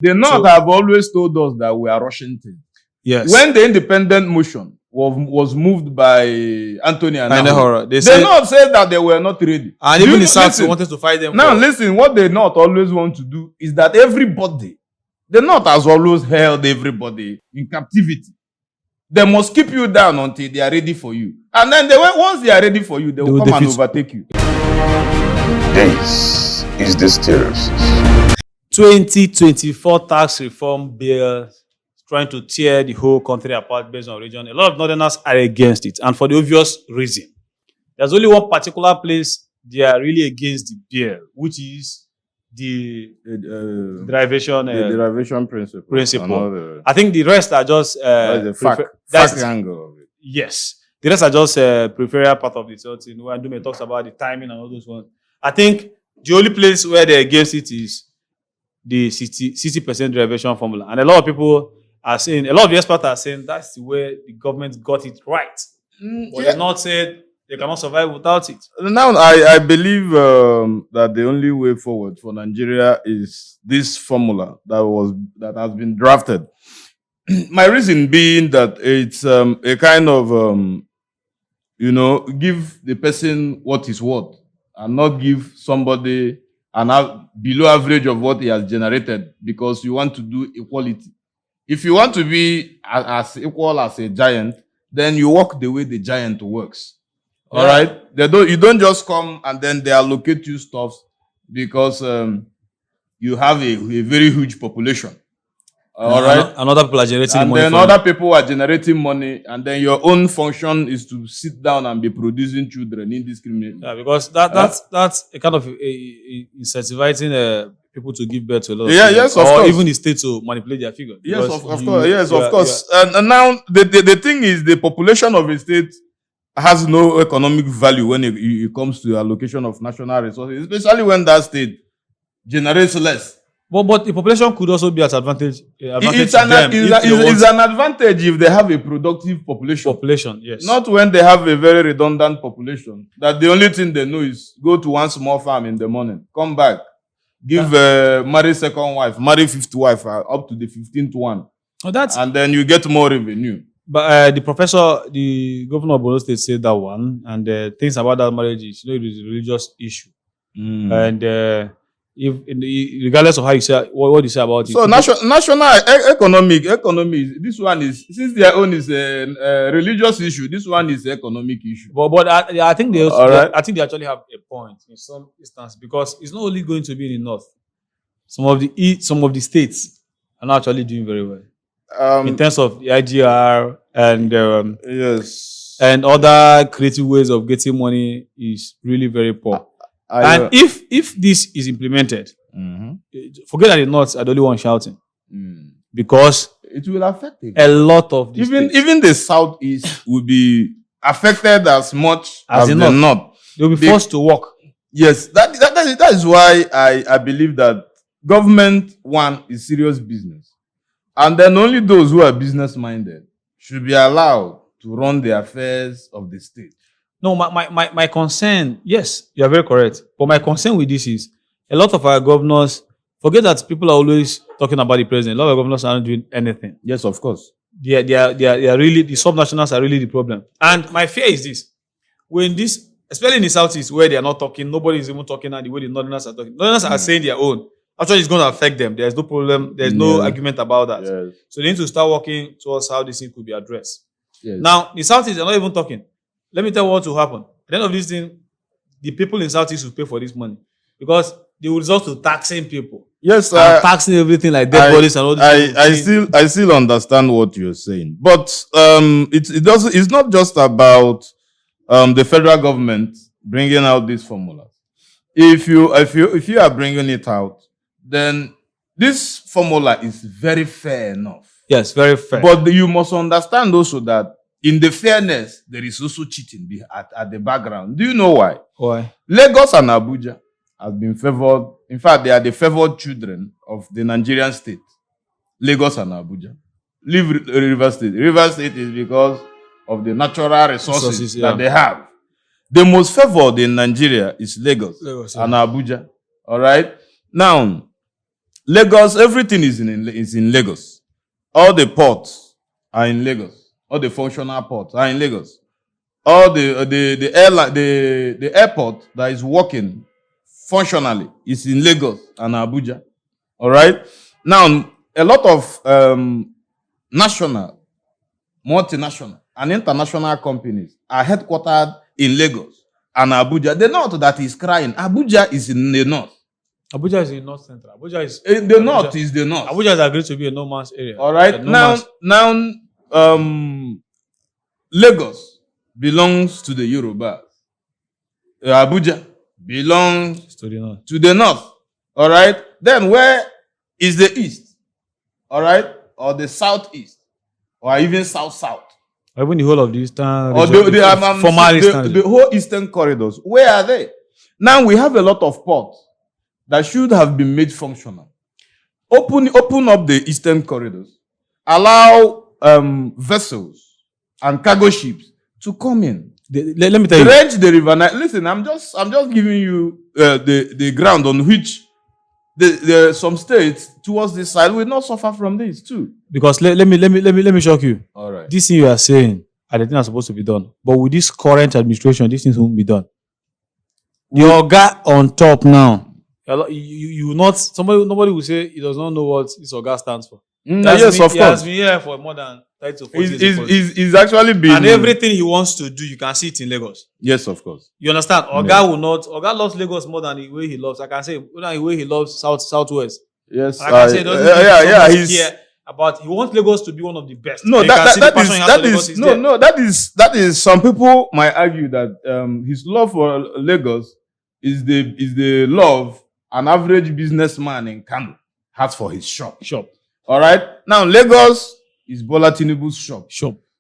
The North have always told us that we are rushing things. Yes. When the independent motion was moved by Anthony and they North said that they were not ready. And even the South wanted to fight them. Now listen, what the North always want to do is that the North has always held everybody in captivity. They must keep you down until they are ready for you. And then once they are ready for you, they will come and overtake you. This is the Stereosis. 2024 tax reform bill trying to tear the whole country apart based on region. A lot of Northerners are against it, and for the obvious reason. There's only one particular place they are really against the bill, which is the derivation principle. I think the rest are just that's the fact angle of it. Yes, the rest are just peripheral part of it. So when Dume talks about the timing and all those ones, I think the only place where they're against it is the 60% derivation formula, and a lot of people are saying, a lot of the experts are saying that's the way the government got it right. But they're not said they cannot survive without it. Now, I believe that the only way forward for Nigeria is this formula that has been drafted. My reason being that it's a kind of, give the person what is worth and not give somebody below average of what he has generated because you want to do equality. If you want to be as equal as a giant, then you work the way the giant works. All right? You don't just come and then they allocate you stuff because you have a very huge population. All right? And other people are generating money. And then other people are generating money, and then your own function is to sit down and be producing children indiscriminately. Yeah, because that's a kind of incentivizing people to give birth to a lot of children. Yes, of course. Or even the state to manipulate their figure. Yes, of course. Yes, of course. And now the thing is, the population of a state has no economic value when it comes to allocation of national resources, especially when that state generates less. But the population could also be at advantage. It's an advantage if they have a productive population. Yes. Not when they have a very redundant population. That the only thing they know is go to one small farm in the morning, come back, marry second wife, marry fifth wife, up to the 15th one. And then you get more revenue. But the governor of Borno State said that one, and things about that marriage is, it is a religious issue. And regardless of how you say what you say about it. So national economy, this one is, since their own is a religious issue, this one is an economic issue. But I think I think they actually have a point in some instance, because it's not only going to be in the north. Some of the states are not actually doing very well. In terms of the IGR and yes, and other creative ways of getting money is really very poor. And if this is implemented, forget that the North are the only one shouting, because it will affect a lot of the even the Southeast will be affected as much as the North. They will be forced to work. Yes, that is why I believe that government is serious business, and then only those who are business minded should be allowed to run the affairs of the state. No, my concern, yes, you are very correct. But my concern with this is a lot of our governors, forget that people are always talking about the president. A lot of governors are not doing anything. Yes, of course. They are really, the subnationals are really the problem. And my fear is this: when this, especially in the Southeast where they are not talking, nobody is even talking, and the way the Northerners are talking. Northerners are saying their own. Actually, it's going to affect them. There's no problem. There's no argument about that. Yes. So they need to start working towards how this thing could be addressed. Yes. Now, the Southeast, they're not even talking. Let me tell you what will happen. At the end of this thing, the people in Southeast will pay for this money, because they will resort to taxing people. Yes, taxing everything like dead bodies and all this. I still understand what you're saying, but it's not just about the federal government bringing out these formulas. If you are bringing it out, then this formula is very fair enough. Yes, very fair. But you must understand also that in the fairness, there is also cheating at the background. Do you know why? Why? Lagos and Abuja have been favored. In fact, they are the favored children of the Nigerian state. Lagos and Abuja. Leave River State. River State is because of the natural resources that they have. The most favored in Nigeria is Lagos and Abuja. All right? Now, Lagos, everything is in Lagos. All the ports are in Lagos. All the functional ports are in Lagos. All the airport that is working functionally is in Lagos and Abuja. All right. Now, a lot of national, multinational, and international companies are headquartered in Lagos and Abuja. The north that is crying, Abuja is in the north. Abuja is in North Central. Abuja is In the north is the north. Abuja is agreed to be a no man's area. All right. Now, Lagos belongs to the Yorubas. Abuja belongs to the north. To the north. All right. Then where is the east? All right, or the southeast, or even south. Or even the whole of the eastern or region, the whole eastern corridors. Where are they? Now we have a lot of ports that should have been made functional. Open up the eastern corridors. Allow vessels and cargo ships to come in. Let me tell you. Dredge the river. Now, listen, I'm just giving you the ground on which some states towards this side will not suffer from this too. Because let me shock you. All right. This thing you are saying are the things are supposed to be done. But with this current administration, these things won't be done. Your guy on top now. You not nobody will say he does not know what this Oga stands for. Yes, of course. He has been here for more than 30 to 40 years. He's actually been, and everything he wants to do, you can see it in Lagos. Yes, of course. You understand? Oga loves Lagos more than the way he loves. I can say more than the way he loves Southwest. Yes, I can say he wants Lagos to be one of the best. No, that is some people might argue that his love for Lagos is the love an average businessman in Kano has for his shop. All right. Now Lagos is Bola Tinubu's shop.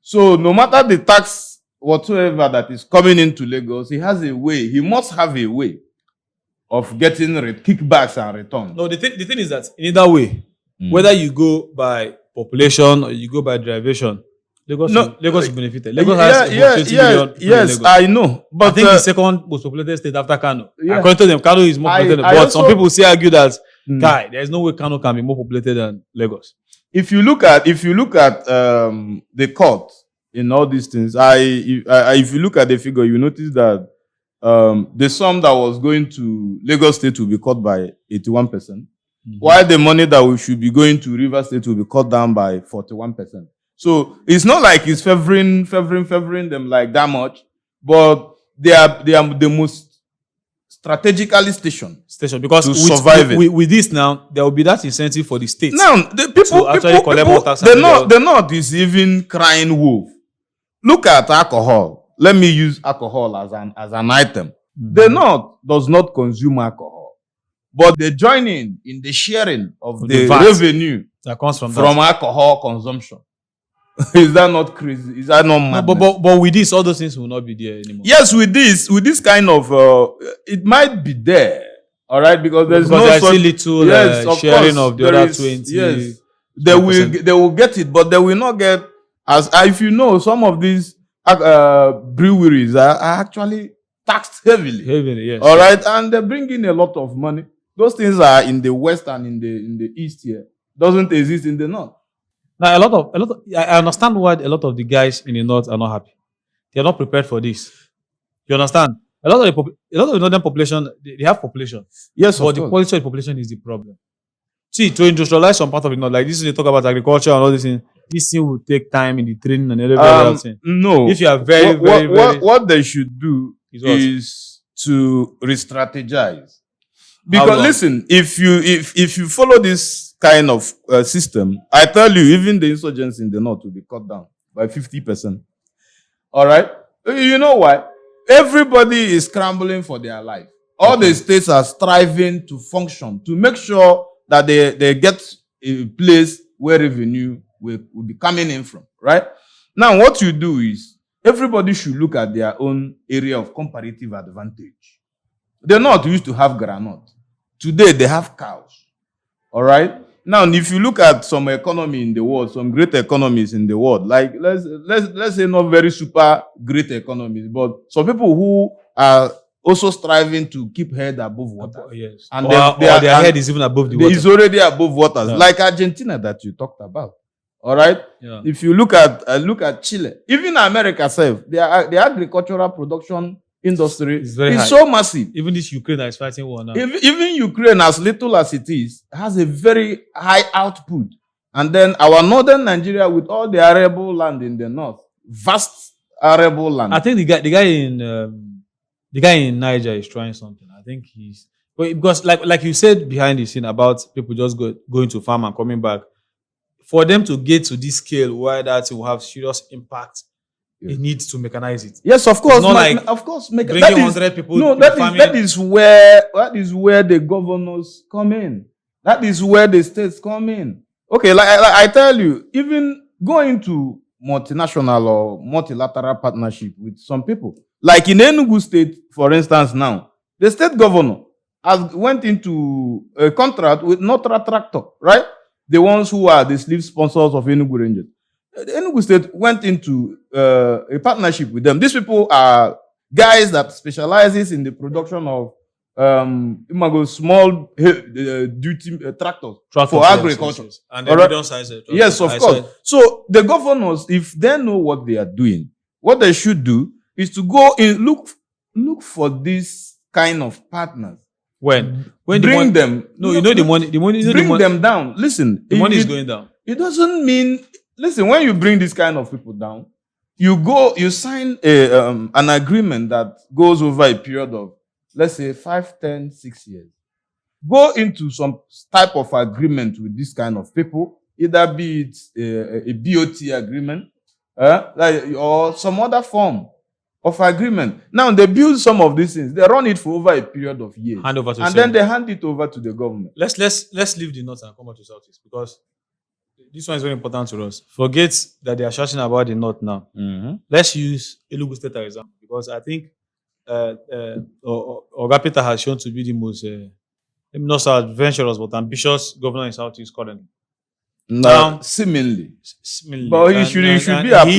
So no matter the tax whatsoever that is coming into Lagos, he has a way. He must have a way of getting kickbacks and returns. No, the thing is that in either way, whether you go by population or you go by derivation, Lagos is benefited. Lagos has over 20 million people in Lagos. I know. But I think the second most populated state after Kano. Yeah. According to them, Kano is more populated. But some people say argue that there is no way Kano can be more populated than Lagos. If you look at the court in all these things, if you look at the figure, you notice that the sum that was going to Lagos State will be cut by 81%, while the money that we should be going to Rivers State will be cut down by 41%. So it's not like it's favoring them like that much, but they are the most strategically stationed because to survive with this now, there will be that incentive for the states. Now the people actually collect more tax. The North is even crying wolf. Look at alcohol. Let me use alcohol as an item. The North does not consume alcohol, but they join in the sharing of the revenue that comes from alcohol consumption. Is that not crazy? Is that not mad? No, but with this, all those things will not be there anymore. Yes, with this kind of, it might be there. All right, because there's still little sharing of the other 20. Yes, they will get it, but they will not get if you know, some of these breweries are actually taxed heavily. Yes. All right, and they bring in a lot of money. Those things are in the west and in the east here. Doesn't exist in the north. Now, a lot of I understand why a lot of the guys in the north are not happy. They are not prepared for this. You understand? A lot of the northern population, they have population. Yes, but the quality of the population is the problem. See, to industrialize some part of it, not like this is they talk about agriculture and all this thing. This thing will take time in the training and everything. No. If you are very what they should do is to re-strategize. Because listen, if you follow this kind of system, I tell you, even the insurgents in the north will be cut down by 50%. All right? You know why? Everybody is scrambling for their life. All the states are striving to function, to make sure that they get a place where revenue will be coming in from. Right? Now, what you do is, everybody should look at their own area of comparative advantage. The north used to have granite. Today, they have cows. All right? Now, if you look at some economy in the world, some great economies in the world, like let's say not very super great economies, but some people who are also striving to keep head above water. Yes. And Or, they or their and head is even above the water. It's already above waters, Yeah. like Argentina that you talked about. All right. Yeah. If you look at Chile, even America itself, the agricultural production industry It's very high. so massive. Even this Ukraine that is fighting war now. Even Ukraine, as little as it is, has a very high output. And then our northern Nigeria, with all the arable land in the north, vast arable land. I think the guy in Niger is trying something. I think he's because like you said behind the scene about people just going to farm and coming back. For them to get to this scale where that will have serious impact, it needs to mechanize it. Yes, of course. It's not like of course, bringing that is, 100 people. no, to that farming. that is where the governors come in. That is where the states come in. Okay, like I tell you, even going to multinational or multilateral partnership with some people, like in Enugu State, for instance, now the state governor has went into a contract with Notre Tractor, right? The ones who are the sleeve sponsors of Enugu Rangers. The Enugu State went into a partnership with them. These people are guys that specializes in the production of small duty tractors for agriculture. Yes. And the medium size. Yes, of course. So the governors, if they know what they are doing, what they should do is to go in look for this kind of partners. When Bring them. No, you know the money. The money. Bring them down. Listen, the money is going down. It doesn't mean. Listen, when you bring this kind of people down, you sign an agreement that goes over a period of, let's say, 5, 10, 6 years. Go into some type of agreement with this kind of people, either be it a BOT agreement, or some other form of agreement. Now they build some of these things. They run it for over a period of years, then they hand it over to the government. Let's leave the north and come back to southeast, because this one is very important to us. Forget that they are shouting about the north now. Mm-hmm. Let's use Enugu State as example, because I think Oga Peter has shown to be the most not so adventurous but ambitious governor in southeast currently. Now, seemingly. But he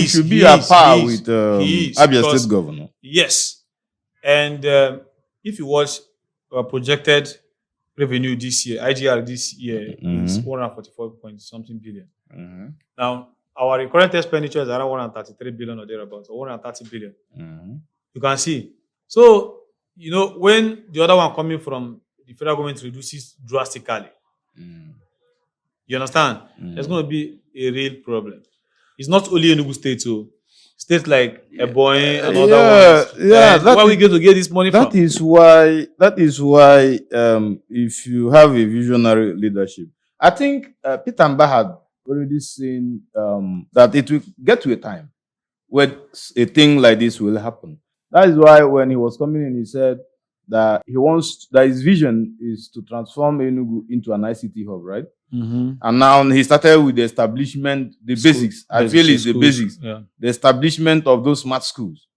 should be at par with Abia State governor. Yes. And if you watch projected revenue this year, IGR this year is 144 point something billion. Mm-hmm. Now, our current expenditure is around 133 billion or thereabouts, or 130 billion. Mm-hmm. You can see. So, when the other one coming from the federal government reduces drastically, you understand? There's going to be a real problem. It's not only Enugu State, so states like Ebonyi and other ones. Yeah, where we going to get this money from? That is why if you have a visionary leadership, I think Peter Mba had already seen that it will get to a time where a thing like this will happen. That is why when he was coming in, he said that his vision is to transform Enugu into an ICT hub, right? Mm-hmm. And now he started with the establishment, basics. I feel it's the basics. Yeah. The establishment of those smart schools.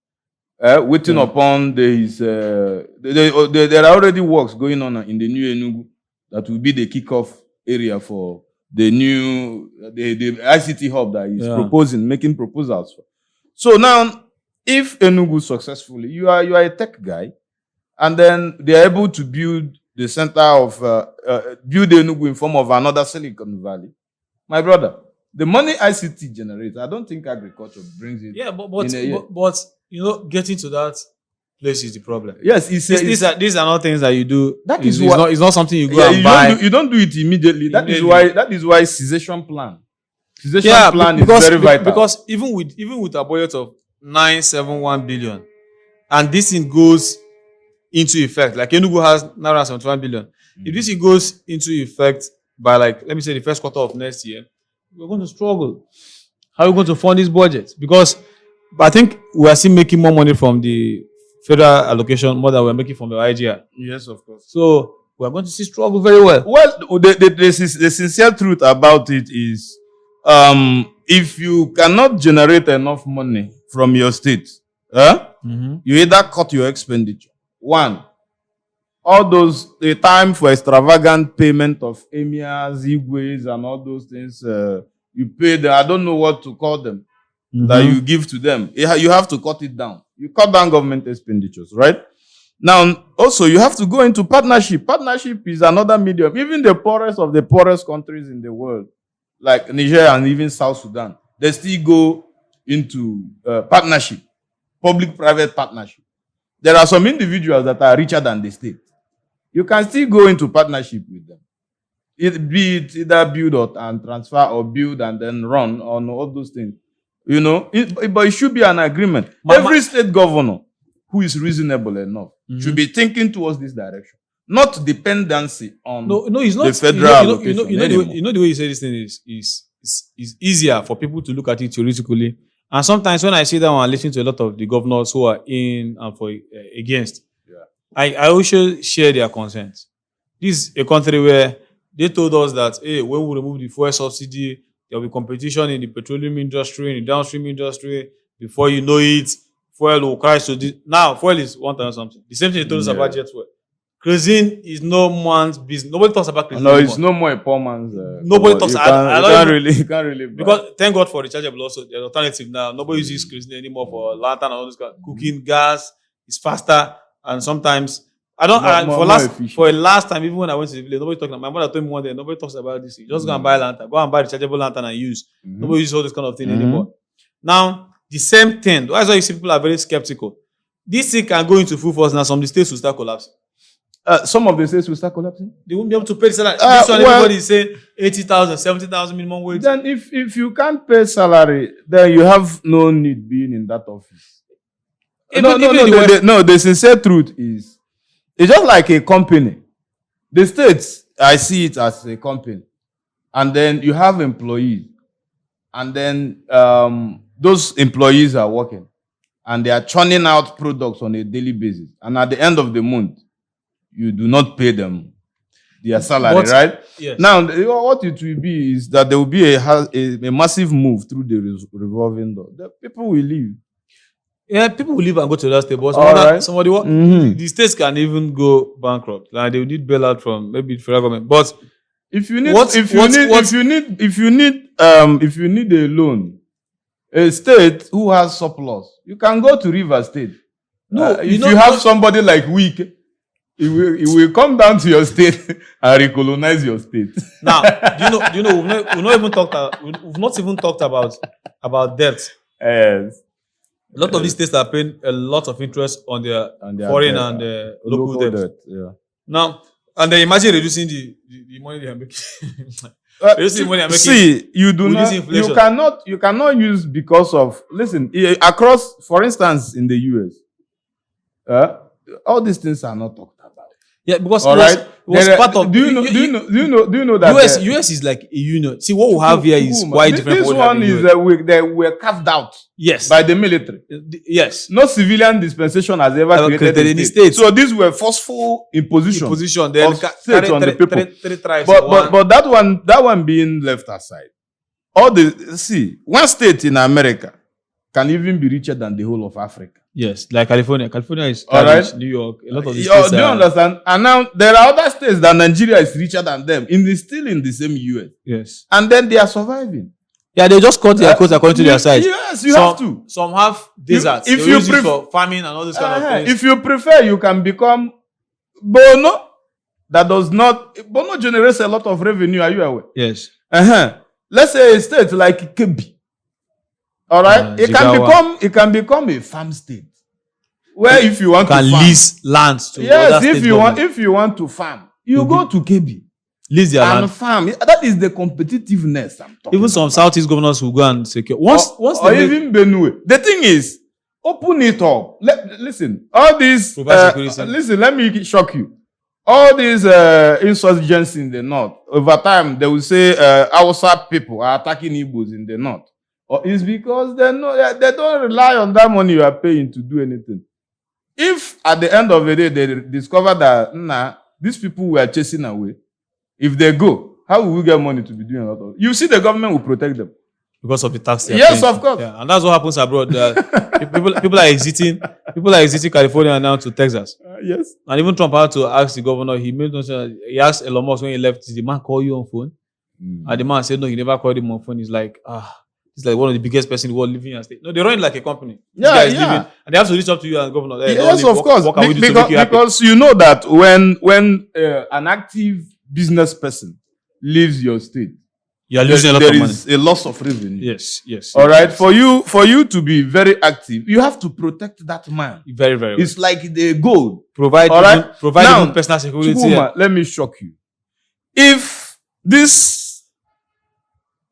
Waiting upon there are already works going on in the new Enugu that will be the kickoff area for the new the ICT hub that is making proposals for. So now, if Enugu successfully, you are a tech guy, and then they are able to build the center of build Enugu in form of another Silicon Valley. My brother, the money ICT generates, I don't think agriculture brings it. Yeah, but getting to that place is the problem. Yes, these are not things that you do. It's not something you go and buy. You don't do it immediately. That is why cessation plan. Plan is very vital. Because even with a budget of 971 billion, and this thing goes into effect, like Enugu has 971 billion. If this thing goes into effect by, let me say, the first quarter of next year, we're going to struggle. How are we going to fund this budget? Because I think we are still making more money from the federal allocation more than we're making from the IGR. Yes, of course. So we're going to see struggle very well. Well, the sincere truth about it is, if you cannot generate enough money from your state, you either cut your expenditure. One, all the time for extravagant payment of emirs, igwes, and all those things, you pay them. I don't know what to call them, that you give to them. You have to cut it down. You cut down government expenditures, right? Now, also, you have to go into partnership. Partnership is another medium. Even the poorest of the poorest countries in the world, like Nigeria and even South Sudan, they still go into partnership, public-private partnership. There are some individuals that are richer than the state. You can still go into partnership with them. Be it either build or and transfer or build and then run on all those things. You know, but it should be an agreement. Every state governor who is reasonable enough should be thinking towards this direction, not dependency on it's not, the federal allocation. You know the way you say this thing is easier for people to look at it theoretically. And sometimes when I sit down and listen to a lot of the governors who are in and for against, I also share their concerns. This is a country where they told us that, hey, when we remove the fuel subsidy, there will be competition in the petroleum industry, in the downstream industry. Before you know it, fuel will crash to this. Now, fuel is 1,000 something. The same thing they told us about jet fuel. Kerosene is no man's business. Nobody talks about kerosene. No, it's no more a poor man's. Nobody talks. You can't really. Because thank God for rechargeable also. There's alternative now. Nobody uses kerosene anymore for lantern and all this kind of cooking. Gas is faster, and sometimes for a last time, even when I went to the village, nobody talking. My mother told me one day, nobody talks about this. You just go and buy lantern. Go and buy rechargeable lantern and use. Nobody uses all this kind of thing anymore. Now, the same thing. That's why you see people are very skeptical. This thing can go into full force now. Some of the states will start collapsing. Some of the states will start collapsing. They won't be able to pay the salary. This one, everybody is saying 80,000, 70,000 minimum wage. Then if you can't pay salary, then you have no need being in that office. The sincere truth is, it's just like a company. The states, I see it as a company. And then you have employees. And then those employees are working. And they are churning out products on a daily basis. And at the end of the month, you do not pay them their salary, right? Yes. Now, what it will be is that there will be a massive move through the revolving door. The people will leave. Yeah, people will leave and go to that state. But the states can even go bankrupt. Like they will need bailout from maybe the federal government. But if you need a loan, a state who has surplus, you can go to River State. No, if you have somebody like Wike, it will come down to your state and recolonize your state. Now, do you know we've not even talked about debt. Yes. A lot of these states are paying a lot of interest on their foreign debt, and local debt. Yeah. Now, and then imagine reducing the money they are making. Reducing the money they are making. See, you cannot use because of, listen, across, for instance, in the US, all these things are not talked about. Yeah, because it was part of. Do you know that US is like a union. See, what we have here is quite different. This one is they were carved out. Yes. By the military. Yes. No civilian dispensation has ever created any state. So these were forceful imposition. Then states on the people. Three tribes. But that one being left aside. One state in America can even be richer than the whole of Africa. Yes, like California. California is New York. A lot of these states. Do you understand? And now there are other states that Nigeria is richer than them. Still in the same US. Yes. And then they are surviving. Yeah, they just cut their coats according to their size. Yes, you have to. Some have deserts. If you prefer for farming and all this kind of things. If you prefer, you can become Bono. Bono generates a lot of revenue. Are you aware? Yes. Let's say a state like Kebbi. All right, it can become a farm state where if you want to farm, lease lands to if you want to farm, you go to Kebbi, lease their land and farm. That is the competitiveness I'm talking. Even some Southeast governors will go and secure even Benue. The thing is, open it up. Listen, all these. Listen, let me shock you. All these insurgencies in the north, over time they will say Hausa people are attacking Igbos in the north. Or it's because they don't rely on that money you are paying to do anything. If at the end of the day they discover that these people were chasing away, if they go, how will we get money to be doing a lot of? You see, the government will protect them because of the tax. Yes, of course. Yeah, and that's what happens abroad. People are exiting. People are exiting California now to Texas. Yes. And even Trump had to ask the governor. He asked Elon Musk when he left, did the man call you on phone? And the man said no, he never called him on phone. He's like, It's like one of the biggest person in the world living in your state. No, they run it like a company. This Yeah, guy is yeah. living, and they have to reach up to you as governor. Hey, Yes, Lord, of course. What can we do to Because, make you happy? because you know that when an active business person leaves your state, You are losing a lot there of money. is a loss of revenue. Yes. All right. For you to be very active, you have to protect that man. Very, very well. It's like the gold. Provide All right. provide Now, even personal security. Chukwuma, let me shock you. If this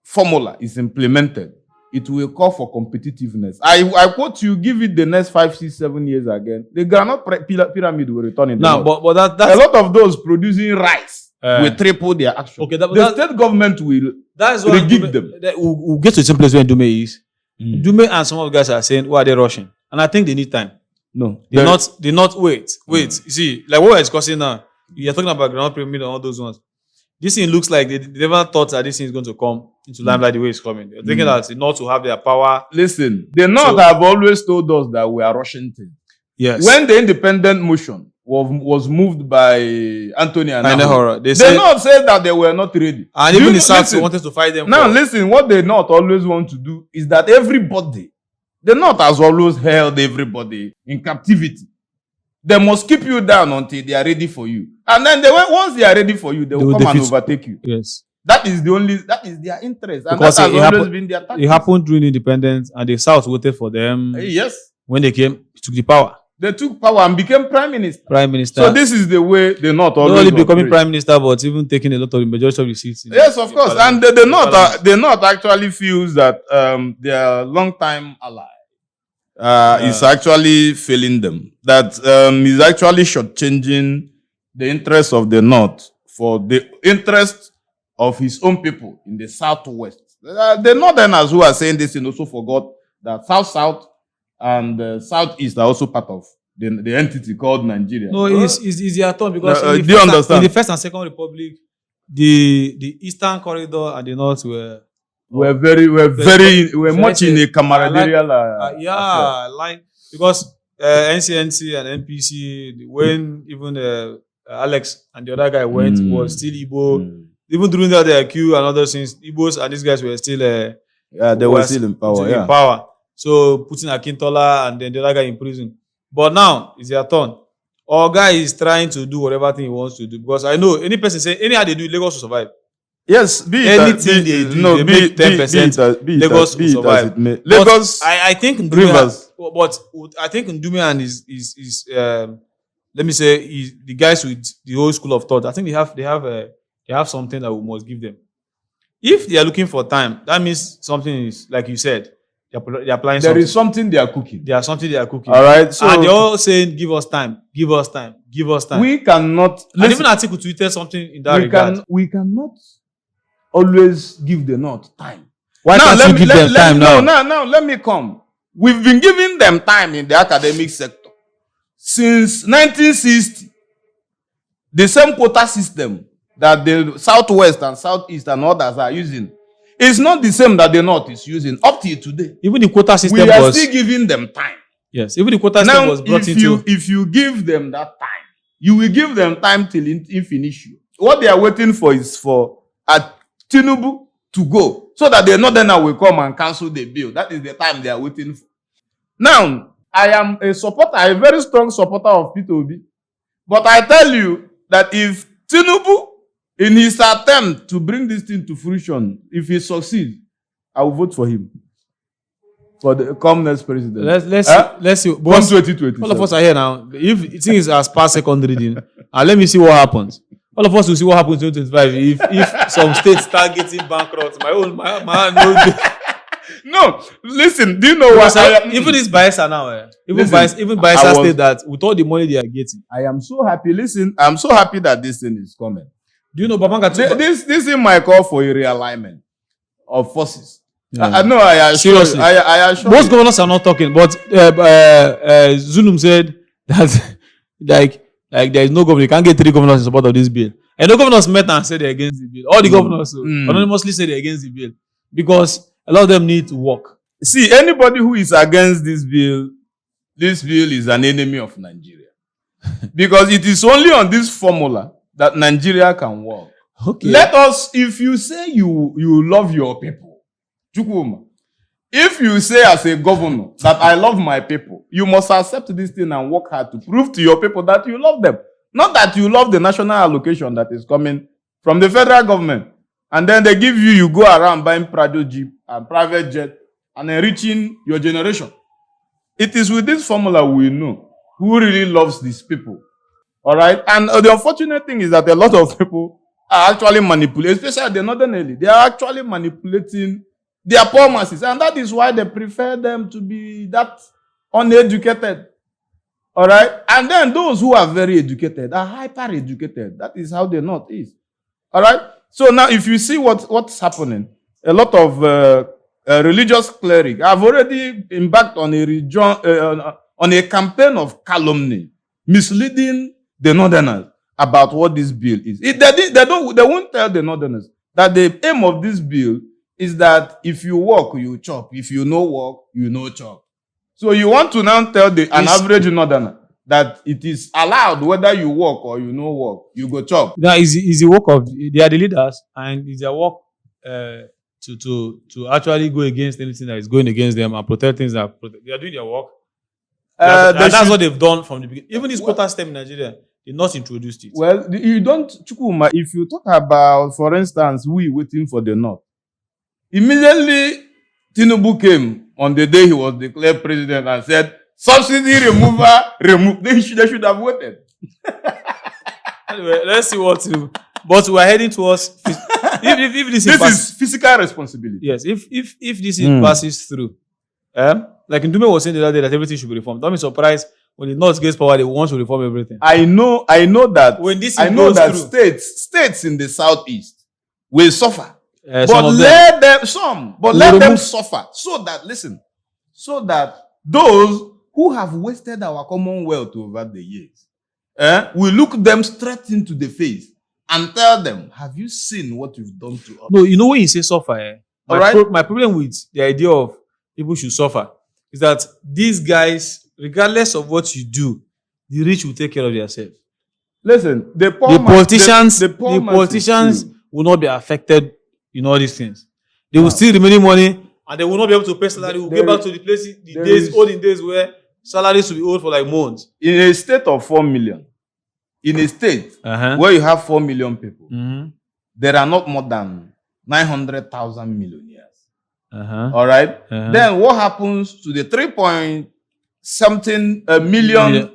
formula is implemented, it will call for competitiveness. I quote you, give it the next 5, 6, 7 years again. The granite pyramid will return in the Now, north. but A that's lot of those producing rice will triple their action. okay. The state government will That's what regift them. We'll get to the same place where Ndume is. Ndume and some of the guys are saying, why are they rushing? And I think they need time. No. They not wait. You see, like what we're discussing now, you're talking about ground pyramid and all those ones. This thing looks like they never thought that this thing is going to come into limelight the way it's coming. They're thinking that the North to have their power. Listen, the North have always told us that we are rushing things. Yes. When the independent motion was moved by Anthony and Anahora, the North said that they were not ready. And even the South wanted to fight them. Now listen, what the North always want to do is that the North has always held everybody in captivity. They must keep you down until they are ready for you. And then once they are ready for you, they will come and overtake you. Yes. That is their interest. And Because that has always been their tactic. It happened during independence and the South waited for them. Yes. When they came, took the power. They took power and became prime minister. Prime minister. So this is the way the North always not only becoming operate. prime minister, but even taking a lot of the majority of the seats. Yes, of course. And the North actually feels that their long-time ally is actually failing them. That is actually shortchanging the interests of the North for the interest of his own people in the Southwest. The Northerners who are saying this and also forgot that South and Southeast are also part of the entity called Nigeria. No, it's their turn because do you understand? In the First and Second Republic, the Eastern Corridor and the North were much in a camaraderie. Line because NCNC and NPC, when even Alex and the other guy went, was still Igbo. Even during that queue and other things, Igbos and these guys were still they were still in power. So putting Akintola and then the other guy in prison. But now it's their turn. Our guy is trying to do whatever thing he wants to do because I know any person say anyhow they do Lagos will survive. Yes, anything they do, they make 10%. Lagos will survive. Lagos, I think Rivers. But I think Ndume and is let me say the guys with the old school of thought. I think they have something that we must give them. If they are looking for time, that means something is like you said. They're applying something. There is something they are cooking. There's something they are cooking. All right. So and they're all saying, give us time, give us time, give us time. We cannot. And even Article tweeted something in that regard. We cannot always give the North time. Why can't you give them time now? Now, let me come. We've been giving them time in the academic sector since 1960. The same quota system that the Southwest and Southeast and others are using. It's not the same that the North is using up till today. Even the quota system we are still giving them time. Yes, even the quota system was brought into. If you give them that time, you will give them time till infinitio. What they are waiting for is for Tinubu to go so that the Northerner will come and cancel the bill. That is the time they are waiting for. Now, I am a very strong supporter of Peter Obi. But I tell you that if Tinubu, in his attempt to bring this thing to fruition, if he succeeds, I will vote for him for the next president. Let's see. But 2020. All of us are here now. If it is as past second reading, and let me see what happens. All of us will see what happens in 2025 if some states start getting bankrupt. No, listen. Do you know what? Even these Bayelsa now, even Bayelsa state that with all the money they are getting. I am so happy. Listen, I'm so happy that this thing is coming. Do you know Babanga? This thing might call for a realignment of forces. Yeah. I assure seriously. I assure most you. governors are not talking, but Zulum said that like there is no governor. You can't get 3 governors in support of this bill. And no governors met and said they're against the bill. All the governors anonymously said they're against the bill because a lot of them need to work. See, anybody who is against this bill is an enemy of Nigeria. Because it is only on this formula that Nigeria can work. Okay. Let us, if you say you love your people, Chukwuma, If you say as a governor that I love my people, you must accept this thing and work hard to prove to your people that you love them. Not that you love the national allocation that is coming from the federal government. And then they give you go around buying Prado Jeep and private jet and enriching your generation. It is with this formula we know who really loves these people. All right? And the unfortunate thing is that a lot of people are actually manipulating, especially the northern elite. They are actually manipulating their poor masses. And that is why they prefer them to be that uneducated. All right? And then those who are very educated are hyper-educated. That is how the North is. All right? So now if you see what's happening, a lot of religious clerics have already embarked on a campaign of calumny, misleading the Northerners about what this bill is. They won't tell the Northerners that the aim of this bill is that if you work, you chop. If you no work, you no chop. So you want to now tell an average Northerner that it is allowed whether you work or you no work, you go chop. Now is the work of they are the leaders, and it's their work to actually go against anything that is going against them and protect things that they are doing their work. That's what they've done from the beginning. Even this quota system in Nigeria, they not introduced it. Well, you don't, Chukuma, if you talk about, for instance, we waiting for the North, immediately Tinubu came on the day he was declared president and said, subsidy remover, remove. They should have waited. Anyway, let's see what to. But we're heading towards. If this is physical responsibility. Yes, if this passes through, like Ndume was saying the other day that everything should be reformed. Don't be surprised when the North gets power, they want to reform everything. I know that. When this goes that through, states in the southeast will suffer. But let them suffer so that those who have wasted our commonwealth over the years will look them straight into the face and tell them, have you seen what you've done to us? No, you know when you say suffer, my problem with the idea of people should suffer is that these guys, regardless of what you do, the rich will take care of themselves. Listen, the politicians will not be affected in all these things. They will still remaining money and they will not be able to pay salary. We'll get back to the places, olden days where salaries will be owed for like months. In a state of 4 million, in a state where you have 4 million people, there are not more than 900,000 millionaires. All right? Then what happens to the 3-point-something million,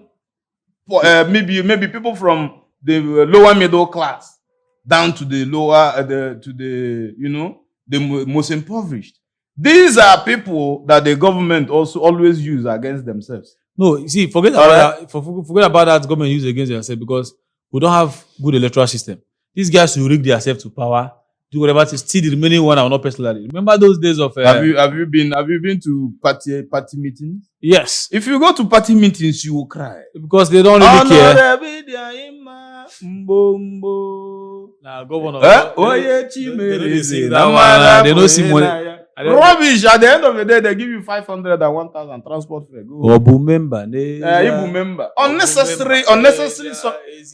maybe people from the lower middle class down to the lower, the most impoverished? These are people that the government also always use against themselves. No, you see, forget about that government use against themselves because we don't have good electoral system. These guys will rig themselves to power, do whatever to steal the remaining one and not pay salary. Remember those days of have you been to party meetings? Yes. If you go to party meetings, you will cry. Because they don't really care. Nah, governor. They don't see money. Rubbish. At the end of the day, they give you 500 and 1,000 transport fare. Unnecessary.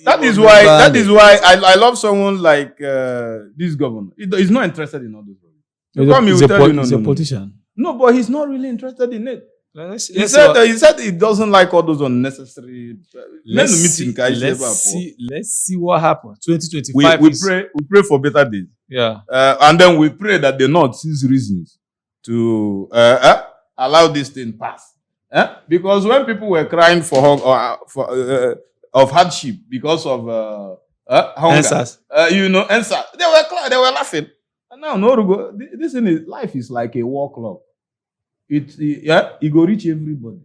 That is why I love someone like this governor. He's not interested in all those. He's a politician. No, but he's not really interested in it. He said he doesn't like all those unnecessary. Let's see what happens. 2025. We pray for better days. Yeah. And then we pray that the North sees reasons to allow this thing pass. Because when people were crying of hardship because of hunger, they were laughing. And now, this thing life is like a war club. It go reach everybody.